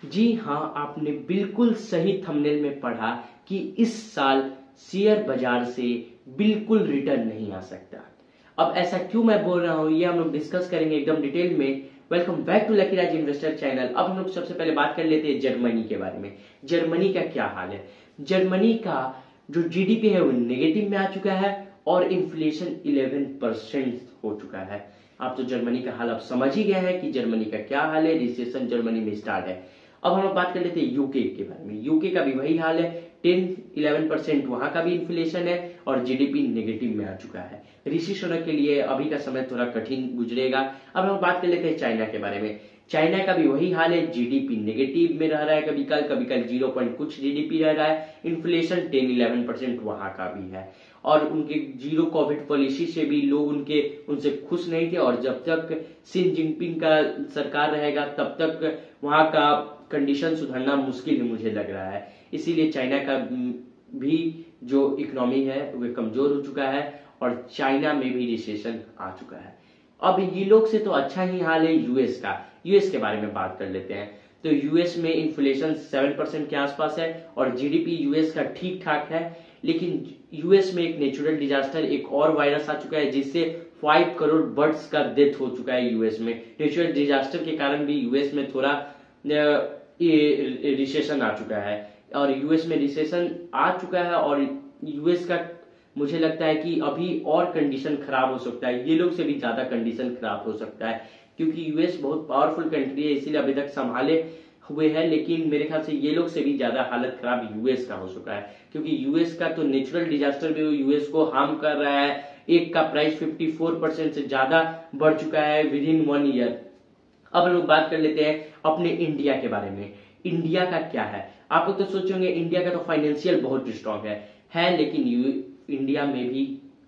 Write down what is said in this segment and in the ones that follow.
जी हाँ, आपने बिल्कुल सही थंबनेल में पढ़ा कि इस साल शेयर बाजार से बिल्कुल रिटर्न नहीं आ सकता। अब ऐसा क्यों मैं बोल रहा हूं, ये हम लोग डिस्कस करेंगे एकदम डिटेल में। Welcome back to Lucky Raj investor channel. अब हम लोग सबसे पहले बात कर लेते हैं जर्मनी के बारे में। जर्मनी का क्या हाल है? जर्मनी का जो जीडीपी है वो नेगेटिव में आ चुका है और इन्फ्लेशन 11% हो चुका है। आप तो जर्मनी का हाल अब समझ ही गए हैं कि जर्मनी का क्या हाल है। रिसेशन जर्मनी में स्टार्ट है। अब हम लोग बात कर लेते हैं यूके के बारे में। यूके का भी वही हाल है, 10-11% वहां का भी इन्फ्लेशन है और जीडीपी नेगेटिव में आ चुका है। रिसेशन के लिए अभी का समय थोड़ा कठिन गुजरेगा। अब हम बात कर लेते हैं चाइना के बारे में। चाइना का भी वही हाल है, जीडीपी नेगेटिव में रह रहा है, कभी कल 0 पॉइंट कुछ जीडीपी रह रहा है। इन्फ्लेशन 10-11% वहां का भी है और उनके जीरो कोविड पॉलिसी से भी लोग उनसे खुश नहीं थे और जब तक शी जिनपिंग का सरकार रहेगा तब तक वहां का कंडीशन सुधरना मुश्किल है मुझे लग रहा है। इसीलिए चाइना का भी जो इकोनॉमी है वह कमजोर हो चुका है और चाइना में भी रिसेशन आ चुका है। अब ये लोग से तो अच्छा ही हाल है यूएस का। यूएस के बारे में बात कर लेते हैं। तो यूएस में इन्फ्लेशन 7% के आसपास है और जीडीपी यूएस का ठीक ठाक है, लेकिन यूएस में एक नेचुरल डिजास्टर, एक और वायरस आ चुका है जिससे 5 करोड़ बर्ड्स का डेथ हो चुका है यूएस में। नेचुरल डिजास्टर के कारण भी यूएस में थोड़ा रिसेशन आ चुका है और यूएस में रिसेशन आ चुका है और यूएस का मुझे लगता है कि अभी और कंडीशन खराब हो सकता है। ये लोग से भी ज्यादा कंडीशन खराब हो सकता है क्योंकि यूएस बहुत पावरफुल कंट्री है, इसीलिए अभी तक संभाले हुए है, लेकिन मेरे ख्याल से ये लोग से भी ज्यादा हालत खराब यूएस का हो चुका है क्योंकि यूएस का तो नेचुरल डिजास्टर भी यूएस को हार्म कर रहा है। एक का प्राइस 54% से ज्यादा बढ़ चुका है विद इन 1 ईयर। अब लोग बात कर लेते हैं अपने इंडिया के बारे में। इंडिया का क्या है? आप लोग तो सोचेंगे इंडिया का तो फाइनेंशियल बहुत स्ट्रांग है, लेकिन इंडिया में भी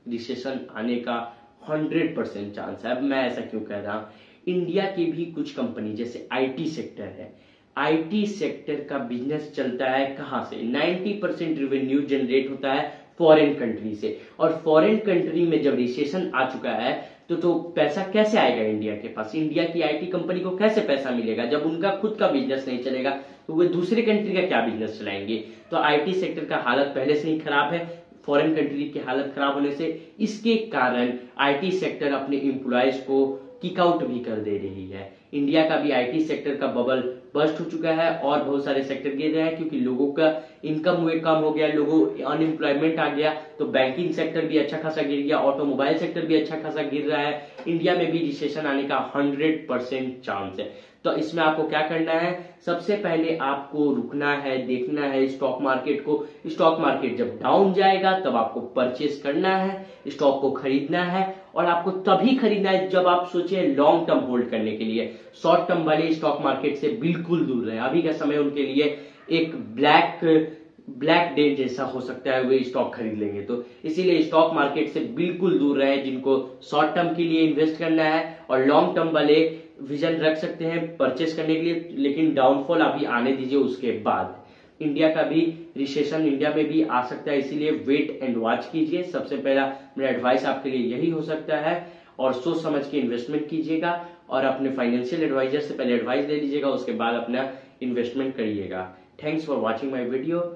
रिसेशन आने का 100% चांस है। अब मैं ऐसा क्यों कह रहा हूं? इंडिया की भी कुछ कंपनी जैसे आईटी सेक्टर है, आईटी सेक्टर का बिजनेस चलता है कहां से? 90% रेवेन्यू जनरेट होता है फॉरेन कंट्री से और फॉरेन कंट्री में जब रिसेशन आ चुका है तो पैसा कैसे आएगा इंडिया के पास? इंडिया की आईटी कंपनी को कैसे पैसा मिलेगा जब उनका खुद का बिजनेस नहीं चलेगा? तो वे दूसरे कंट्री का क्या बिजनेस चलाएंगे? तो आईटी सेक्टर का हालत पहले से ही खराब है, फॉरेन कंट्री की हालत खराब होने से इसके कारण आईटी सेक्टर अपने एम्प्लॉयज को किक आउट भी कर दे रही है। इंडिया का भी आईटी सेक्टर का बबल बस्ट हो चुका है और बहुत सारे सेक्टर गिर रहे हैं क्योंकि लोगों का इनकम वे कम हो गया, लोगों अनएम्प्लॉयमेंट आ गया, तो बैंकिंग सेक्टर भी अच्छा खासा गिर गया, ऑटोमोबाइल सेक्टर भी अच्छा खासा गिर रहा है। इंडिया में भी रिसेशन आने का 100% चांस है। तो इसमें आपको क्या करना है? सबसे पहले आपको रुकना है, देखना है स्टॉक मार्केट को। स्टॉक मार्केट जब डाउन जाएगा तब आपको परचेस करना है, स्टॉक को खरीदना है और आपको तभी खरीदना है जब आप सोचे लॉन्ग टर्म होल्ड करने के लिए। शॉर्ट टर्म वाले स्टॉक मार्केट से बिल्कुल दूर रहे। अभी का समय उनके लिए एक ब्लैक डे जैसा हो सकता है, वे स्टॉक खरीद लेंगे। तो इसीलिए स्टॉक मार्केट से बिल्कुल दूर रहे। जिनको शॉर्ट टर्म के लिए इन्वेस्ट करना है और लॉन्ग टर्म वाले विजन रख सकते हैं परचेस करने के लिए, लेकिन डाउनफॉल अभी आने दीजिए उसके बाद। इंडिया का भी रिसेशन इंडिया में भी आ सकता है, इसीलिए वेट एंड वॉच कीजिए। सबसे पहला मेरा एडवाइस आपके लिए यही हो सकता है और सोच समझ के इन्वेस्टमेंट कीजिएगा और अपने फाइनेंशियल एडवाइजर से पहले एडवाइस ले लीजिएगा, उसके बाद अपना इन्वेस्टमेंट करिएगा। Thanks for watching my video.